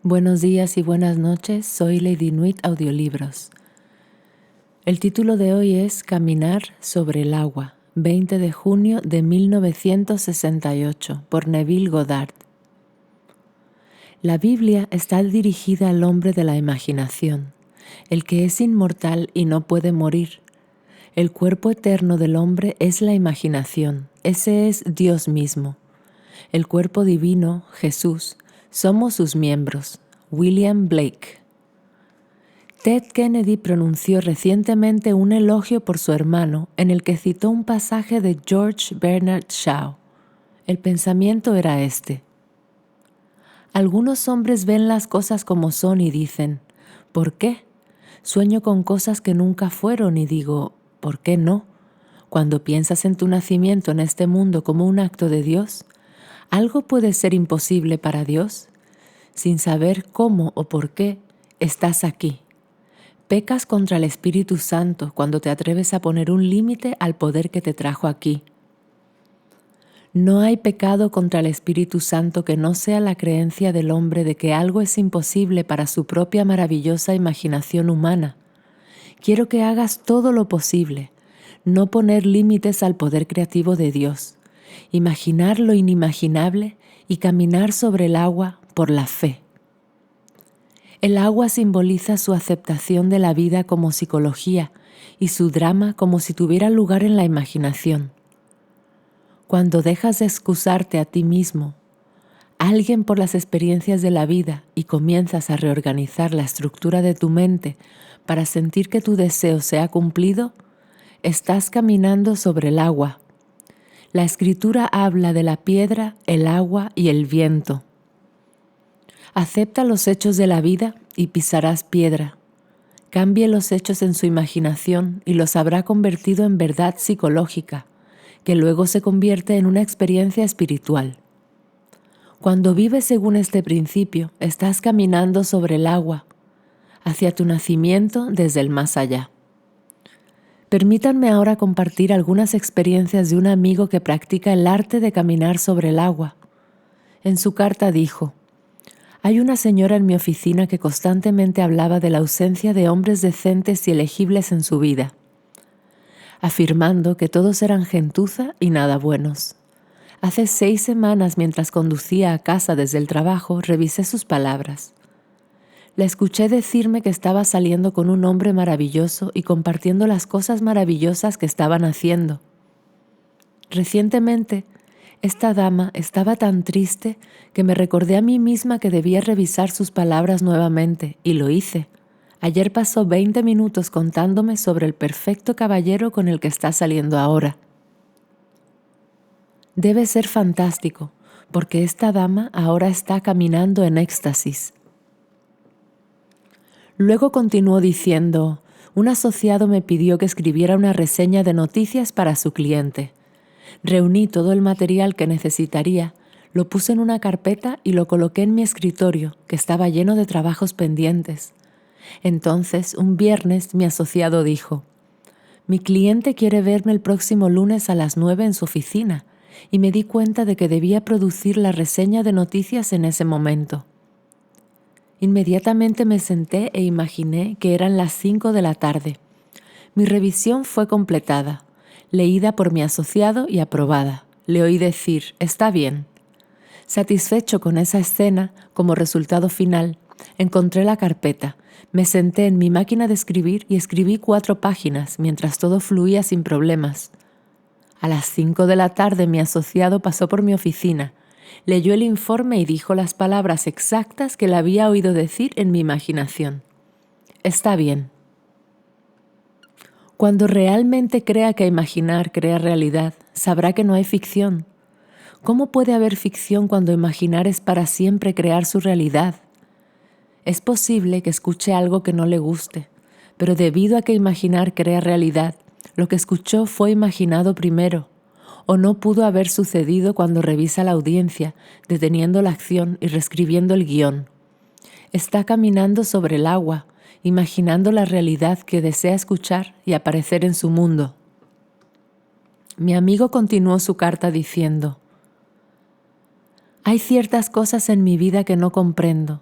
Buenos días y buenas noches, soy Lady Nuit Audiolibros. El título de hoy es Caminar sobre el agua, 20 de junio de 1968, por Neville Goddard. La Biblia está dirigida al hombre de la imaginación, el que es inmortal y no puede morir. El cuerpo eterno del hombre es la imaginación, ese es Dios mismo. El cuerpo divino, Jesús, somos sus miembros. William Blake. Ted Kennedy pronunció recientemente un elogio por su hermano en el que citó un pasaje de George Bernard Shaw. El pensamiento era este: algunos hombres ven las cosas como son y dicen, ¿por qué? Sueño con cosas que nunca fueron y digo, ¿por qué no? Cuando piensas en tu nacimiento en este mundo como un acto de Dios, ¿algo puede ser imposible para Dios? Sin saber cómo o por qué, estás aquí. Pecas contra el Espíritu Santo cuando te atreves a poner un límite al poder que te trajo aquí. No hay pecado contra el Espíritu Santo que no sea la creencia del hombre de que algo es imposible para su propia maravillosa imaginación humana. Quiero que hagas todo lo posible, no poner límites al poder creativo de Dios, imaginar lo inimaginable y caminar sobre el agua por la fe. El agua simboliza su aceptación de la vida como psicología y su drama como si tuviera lugar en la imaginación. Cuando dejas de excusarte a ti mismo, alguien por las experiencias de la vida y comienzas a reorganizar la estructura de tu mente para sentir que tu deseo se ha cumplido, estás caminando sobre el agua. La Escritura habla de la piedra, el agua y el viento. Acepta los hechos de la vida y pisarás piedra. Cambie los hechos en su imaginación y los habrá convertido en verdad psicológica, que luego se convierte en una experiencia espiritual. Cuando vives según este principio, estás caminando sobre el agua, hacia tu nacimiento desde el más allá. Permítanme ahora compartir algunas experiencias de un amigo que practica el arte de caminar sobre el agua. En su carta dijo: hay una señora en mi oficina que constantemente hablaba de la ausencia de hombres decentes y elegibles en su vida, afirmando que todos eran gentuza y nada buenos. Hace 6 semanas, mientras conducía a casa desde el trabajo, revisé sus palabras. La escuché decirme que estaba saliendo con un hombre maravilloso y compartiendo las cosas maravillosas que estaban haciendo. Recientemente, esta dama estaba tan triste que me recordé a mí misma que debía revisar sus palabras nuevamente, y lo hice. Ayer pasó 20 minutos contándome sobre el perfecto caballero con el que está saliendo ahora. Debe ser fantástico, porque esta dama ahora está caminando en éxtasis. Luego continuó diciendo: un asociado me pidió que escribiera una reseña de noticias para su cliente. Reuní todo el material que necesitaría, lo puse en una carpeta y lo coloqué en mi escritorio, que estaba lleno de trabajos pendientes. Entonces, un viernes, mi asociado dijo: mi cliente quiere verme el próximo lunes a las 9 en su oficina, y me di cuenta de que debía producir la reseña de noticias en ese momento. Inmediatamente me senté e imaginé que eran las 5 de la tarde. Mi revisión fue completada, leída por mi asociado y aprobada. Le oí decir: está bien. Satisfecho con esa escena, como resultado final, encontré la carpeta, me senté en mi máquina de escribir y escribí 4 páginas mientras todo fluía sin problemas. A las 5 de la tarde mi asociado pasó por mi oficina, leyó el informe y dijo las palabras exactas que le había oído decir en mi imaginación. Está bien. Cuando realmente crea que imaginar crea realidad, sabrá que no hay ficción. ¿Cómo puede haber ficción cuando imaginar es para siempre crear su realidad? Es posible que escuche algo que no le guste, pero debido a que imaginar crea realidad, lo que escuchó fue imaginado primero, o no pudo haber sucedido cuando revisa la audiencia, deteniendo la acción y reescribiendo el guión. Está caminando sobre el agua, imaginando la realidad que desea escuchar y aparecer en su mundo. Mi amigo continuó su carta diciendo: hay ciertas cosas en mi vida que no comprendo.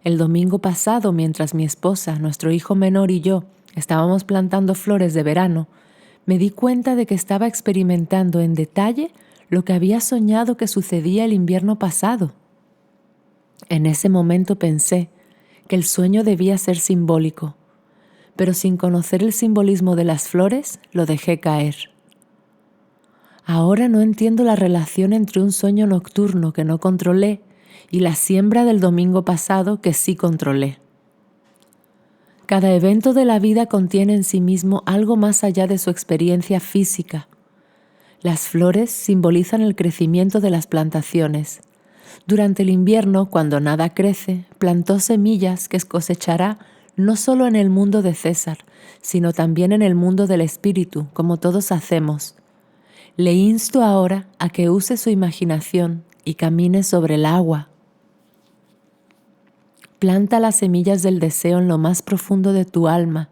El domingo pasado, mientras mi esposa, nuestro hijo menor y yo estábamos plantando flores de verano, me di cuenta de que estaba experimentando en detalle lo que había soñado que sucedía el invierno pasado. En ese momento pensé que el sueño debía ser simbólico, pero sin conocer el simbolismo de las flores, lo dejé caer. Ahora no entiendo la relación entre un sueño nocturno que no controlé y la siembra del domingo pasado que sí controlé. Cada evento de la vida contiene en sí mismo algo más allá de su experiencia física. Las flores simbolizan el crecimiento de las plantaciones. Durante el invierno, cuando nada crece, plantó semillas que cosechará no solo en el mundo de César, sino también en el mundo del espíritu, como todos hacemos. Le insto ahora a que use su imaginación y camine sobre el agua. Planta las semillas del deseo en lo más profundo de tu alma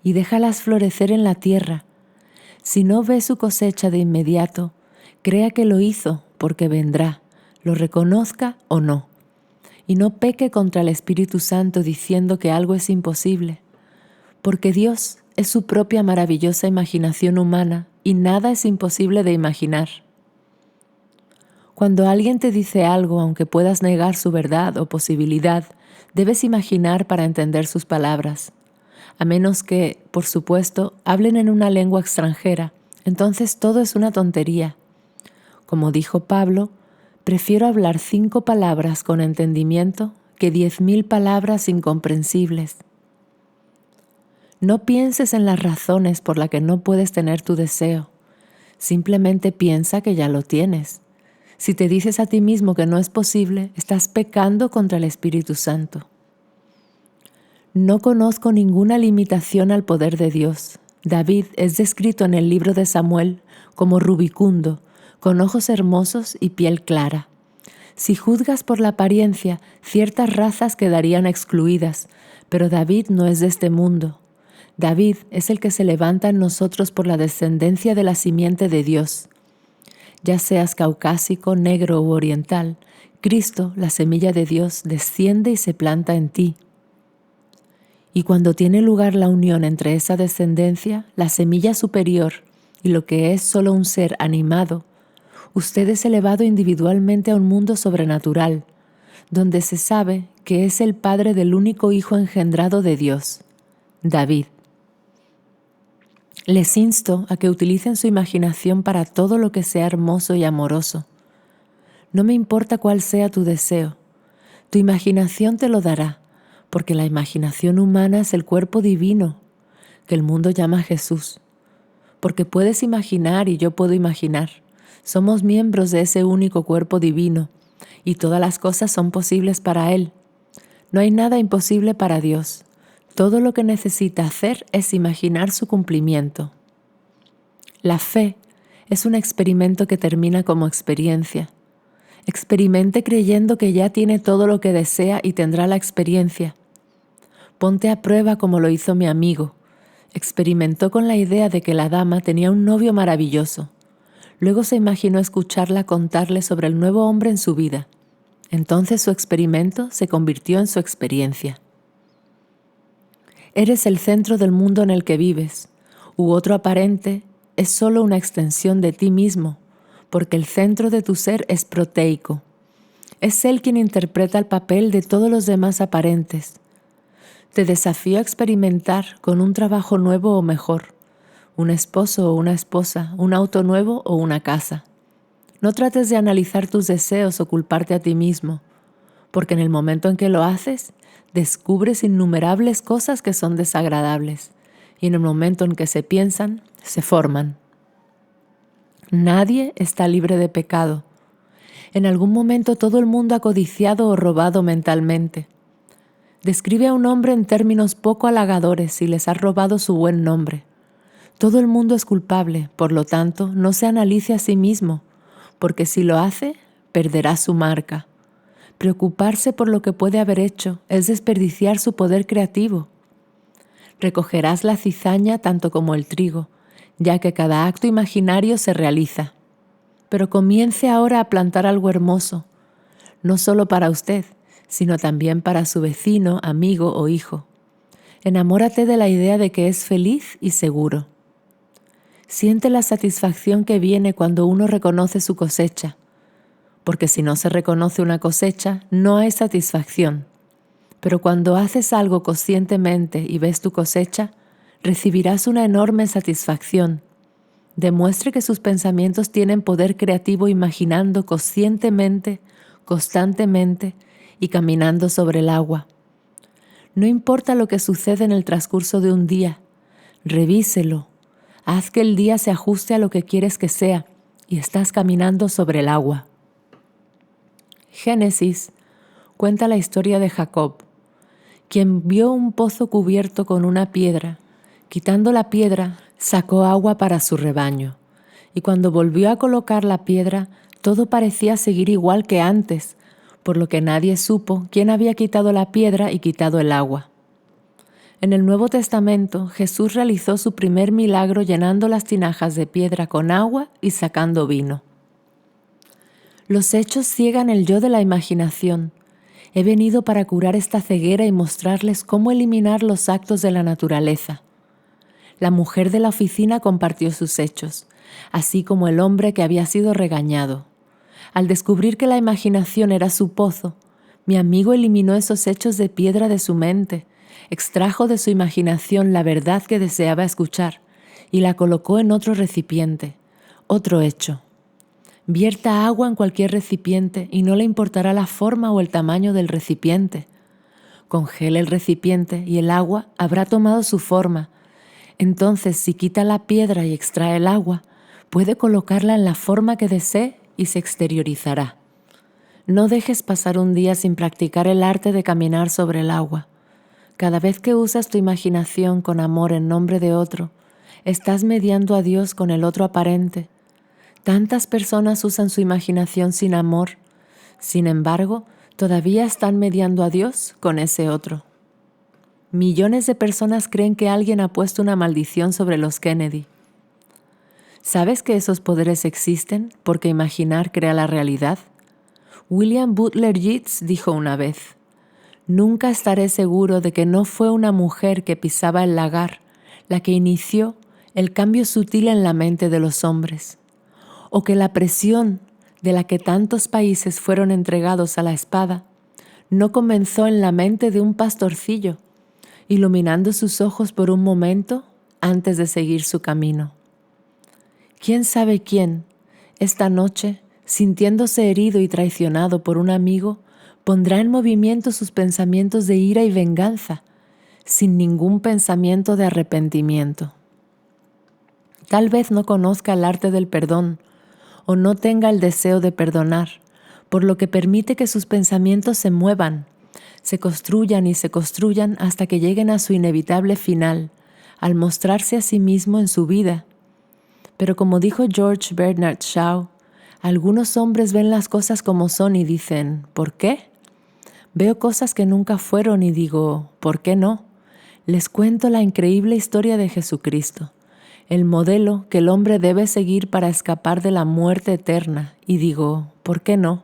y déjalas florecer en la tierra. Si no ve su cosecha de inmediato, crea que lo hizo porque vendrá, lo reconozca o no. Y no peque contra el Espíritu Santo diciendo que algo es imposible, porque Dios es su propia maravillosa imaginación humana y nada es imposible de imaginar. Cuando alguien te dice algo, aunque puedas negar su verdad o posibilidad, debes imaginar para entender sus palabras. A menos que, por supuesto, hablen en una lengua extranjera, entonces todo es una tontería. Como dijo Pablo, prefiero hablar 5 palabras con entendimiento que 10,000 palabras incomprensibles. No pienses en las razones por las que no puedes tener tu deseo. Simplemente piensa que ya lo tienes. Si te dices a ti mismo que no es posible, estás pecando contra el Espíritu Santo. No conozco ninguna limitación al poder de Dios. David es descrito en el libro de Samuel como rubicundo, con ojos hermosos y piel clara. Si juzgas por la apariencia, ciertas razas quedarían excluidas, pero David no es de este mundo. David es el que se levanta en nosotros por la descendencia de la simiente de Dios. Ya seas caucásico, negro u oriental, Cristo, la semilla de Dios, desciende y se planta en ti. Y cuando tiene lugar la unión entre esa descendencia, la semilla superior y lo que es solo un ser animado, usted es elevado individualmente a un mundo sobrenatural, donde se sabe que es el padre del único hijo engendrado de Dios, David. Les insto a que utilicen su imaginación para todo lo que sea hermoso y amoroso. No me importa cuál sea tu deseo, tu imaginación te lo dará, porque la imaginación humana es el cuerpo divino, que el mundo llama Jesús. Porque puedes imaginar y yo puedo imaginar. Somos miembros de ese único cuerpo divino, y todas las cosas son posibles para Él. No hay nada imposible para Dios. Todo lo que necesita hacer es imaginar su cumplimiento. La fe es un experimento que termina como experiencia. Experimente creyendo que ya tiene todo lo que desea y tendrá la experiencia. Ponte a prueba como lo hizo mi amigo. Experimentó con la idea de que la dama tenía un novio maravilloso. Luego se imaginó escucharla contarle sobre el nuevo hombre en su vida. Entonces su experimento se convirtió en su experiencia. Eres el centro del mundo en el que vives, u otro aparente es solo una extensión de ti mismo, porque el centro de tu ser es proteico. Es Él quien interpreta el papel de todos los demás aparentes. Te desafío a experimentar con un trabajo nuevo o mejor, un esposo o una esposa, un auto nuevo o una casa. No trates de analizar tus deseos o culparte a ti mismo, porque en el momento en que lo haces, descubres innumerables cosas que son desagradables, y en el momento en que se piensan, se forman. Nadie está libre de pecado. En algún momento todo el mundo ha codiciado o robado mentalmente. Describe a un hombre en términos poco halagadores y les ha robado su buen nombre. Todo el mundo es culpable, por lo tanto, no se analice a sí mismo, porque si lo hace, perderá su marca. Preocuparse por lo que puede haber hecho es desperdiciar su poder creativo. Recogerás la cizaña tanto como el trigo, ya que cada acto imaginario se realiza. Pero comience ahora a plantar algo hermoso, no solo para usted, sino también para su vecino, amigo o hijo. Enamórate de la idea de que es feliz y seguro. Siente la satisfacción que viene cuando uno reconoce su cosecha, porque si no se reconoce una cosecha, no hay satisfacción. Pero cuando haces algo conscientemente y ves tu cosecha, recibirás una enorme satisfacción. Demuestre que sus pensamientos tienen poder creativo imaginando conscientemente, constantemente y caminando sobre el agua. No importa lo que sucede en el transcurso de un día, revíselo. Haz que el día se ajuste a lo que quieres que sea y estás caminando sobre el agua. Génesis cuenta la historia de Jacob, quien vio un pozo cubierto con una piedra. Quitando la piedra, sacó agua para su rebaño. Y cuando volvió a colocar la piedra, todo parecía seguir igual que antes, por lo que nadie supo quién había quitado la piedra y quitado el agua. En el Nuevo Testamento, Jesús realizó su primer milagro llenando las tinajas de piedra con agua y sacando vino. Los hechos ciegan el yo de la imaginación. He venido para curar esta ceguera y mostrarles cómo eliminar los actos de la naturaleza. La mujer de la oficina compartió sus hechos, así como el hombre que había sido regañado. Al descubrir que la imaginación era su pozo, mi amigo eliminó esos hechos de piedra de su mente, extrajo de su imaginación la verdad que deseaba escuchar y la colocó en otro recipiente, otro hecho. Vierta agua en cualquier recipiente y no le importará la forma o el tamaño del recipiente. Congele el recipiente y el agua habrá tomado su forma. Entonces, si quita la piedra y extrae el agua, puede colocarla en la forma que desee y se exteriorizará. No dejes pasar un día sin practicar el arte de caminar sobre el agua. Cada vez que usas tu imaginación con amor en nombre de otro, estás mediando a Dios con el otro aparente. Tantas personas usan su imaginación sin amor, sin embargo, todavía están mediando a Dios con ese otro. Millones de personas creen que alguien ha puesto una maldición sobre los Kennedy. ¿Sabes que esos poderes existen porque imaginar crea la realidad? William Butler Yeats dijo una vez: «Nunca estaré seguro de que no fue una mujer que pisaba el lagar la que inició el cambio sutil en la mente de los hombres, o que la presión de la que tantos países fueron entregados a la espada no comenzó en la mente de un pastorcillo, iluminando sus ojos por un momento antes de seguir su camino». ¿Quién sabe quién, esta noche, sintiéndose herido y traicionado por un amigo, pondrá en movimiento sus pensamientos de ira y venganza, sin ningún pensamiento de arrepentimiento? Tal vez no conozca el arte del perdón o no tenga el deseo de perdonar, por lo que permite que sus pensamientos se muevan, se construyan y se construyan hasta que lleguen a su inevitable final, al mostrarse a sí mismo en su vida. Pero como dijo George Bernard Shaw, algunos hombres ven las cosas como son y dicen, ¿por qué? Veo cosas que nunca fueron y digo, ¿por qué no? Les cuento la increíble historia de Jesucristo, el modelo que el hombre debe seguir para escapar de la muerte eterna, y digo, ¿por qué no?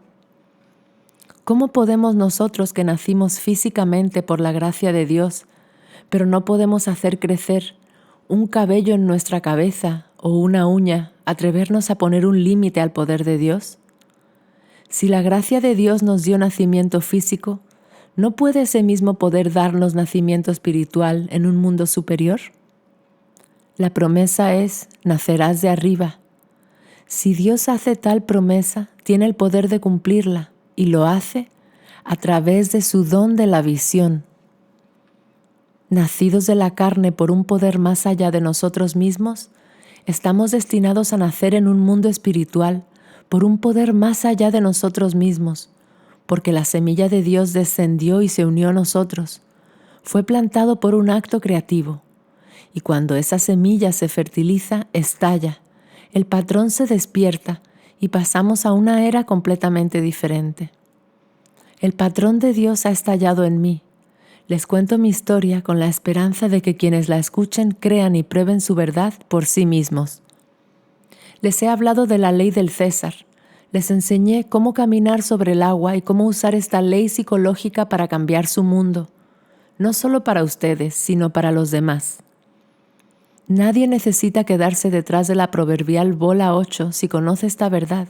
¿Cómo podemos nosotros que nacimos físicamente por la gracia de Dios, pero no podemos hacer crecer un cabello en nuestra cabeza o una uña, atrevernos a poner un límite al poder de Dios? Si la gracia de Dios nos dio nacimiento físico, ¿no puede ese mismo poder darnos nacimiento espiritual en un mundo superior? La promesa es, nacerás de arriba. Si Dios hace tal promesa, tiene el poder de cumplirla, y lo hace a través de su don de la visión. Nacidos de la carne por un poder más allá de nosotros mismos, estamos destinados a nacer en un mundo espiritual por un poder más allá de nosotros mismos, porque la semilla de Dios descendió y se unió a nosotros. Fue plantado por un acto creativo, y cuando esa semilla se fertiliza, estalla, el patrón se despierta y pasamos a una era completamente diferente. El patrón de Dios ha estallado en mí. Les cuento mi historia con la esperanza de que quienes la escuchen crean y prueben su verdad por sí mismos. Les he hablado de la ley del César, Les enseñé cómo caminar sobre el agua y cómo usar esta ley psicológica para cambiar su mundo, no solo para ustedes, sino para los demás. Nadie necesita quedarse detrás de la proverbial bola 8 si conoce esta verdad.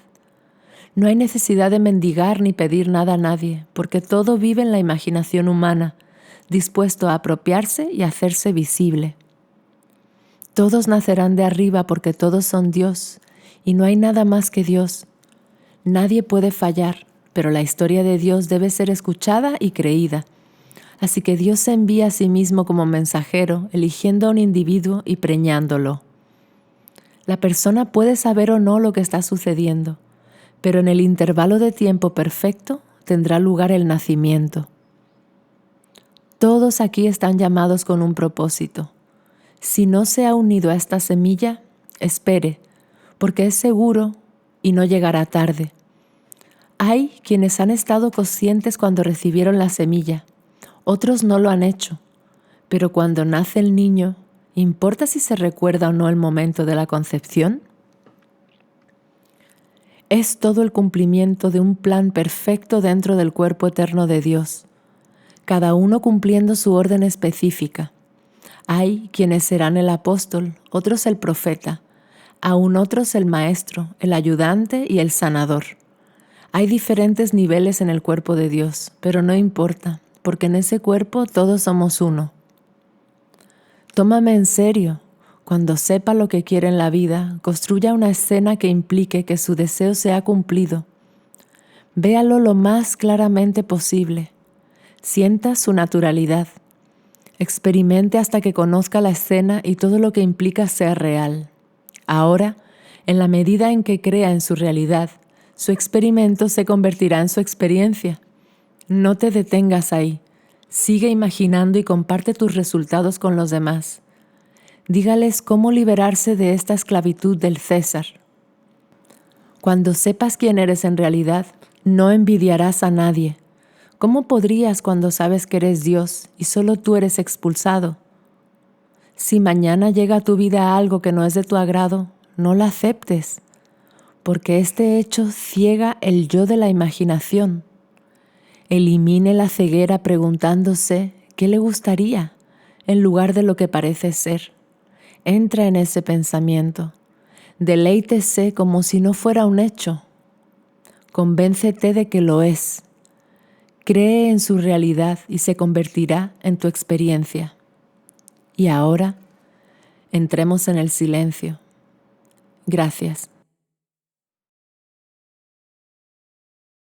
No hay necesidad de mendigar ni pedir nada a nadie, porque todo vive en la imaginación humana, dispuesto a apropiarse y hacerse visible. Todos nacerán de arriba porque todos son Dios, y no hay nada más que Dios. Nadie puede fallar, pero la historia de Dios debe ser escuchada y creída. Así que Dios se envía a sí mismo como mensajero, eligiendo a un individuo y preñándolo. La persona puede saber o no lo que está sucediendo, pero en el intervalo de tiempo perfecto tendrá lugar el nacimiento. Todos aquí están llamados con un propósito. Si no se ha unido a esta semilla, espere, porque es seguro y no llegará tarde. Hay quienes han estado conscientes cuando recibieron la semilla, otros no lo han hecho, pero cuando nace el niño, ¿importa si se recuerda o no el momento de la concepción? Es todo el cumplimiento de un plan perfecto dentro del cuerpo eterno de Dios, cada uno cumpliendo su orden específica. Hay quienes serán el apóstol, otros el profeta, aún otros el maestro, el ayudante y el sanador. Hay diferentes niveles en el cuerpo de Dios, pero no importa, porque en ese cuerpo todos somos uno. Tómame en serio. Cuando sepa lo que quiere en la vida, construya una escena que implique que su deseo sea cumplido. Véalo lo más claramente posible. Sienta su naturalidad. Experimente hasta que conozca la escena y todo lo que implica sea real. Ahora, en la medida en que crea en su realidad, su experimento se convertirá en su experiencia. No te detengas ahí. Sigue imaginando y comparte tus resultados con los demás. Dígales cómo liberarse de esta esclavitud del César. Cuando sepas quién eres en realidad, no envidiarás a nadie. ¿Cómo podrías cuando sabes que eres Dios y solo tú eres expulsado? Si mañana llega a tu vida algo que no es de tu agrado, no la aceptes, porque este hecho ciega el yo de la imaginación. Elimine la ceguera preguntándose qué le gustaría en lugar de lo que parece ser. Entra en ese pensamiento. Deleítese como si no fuera un hecho. Convéncete de que lo es. Cree en su realidad y se convertirá en tu experiencia. Y ahora, entremos en el silencio. Gracias.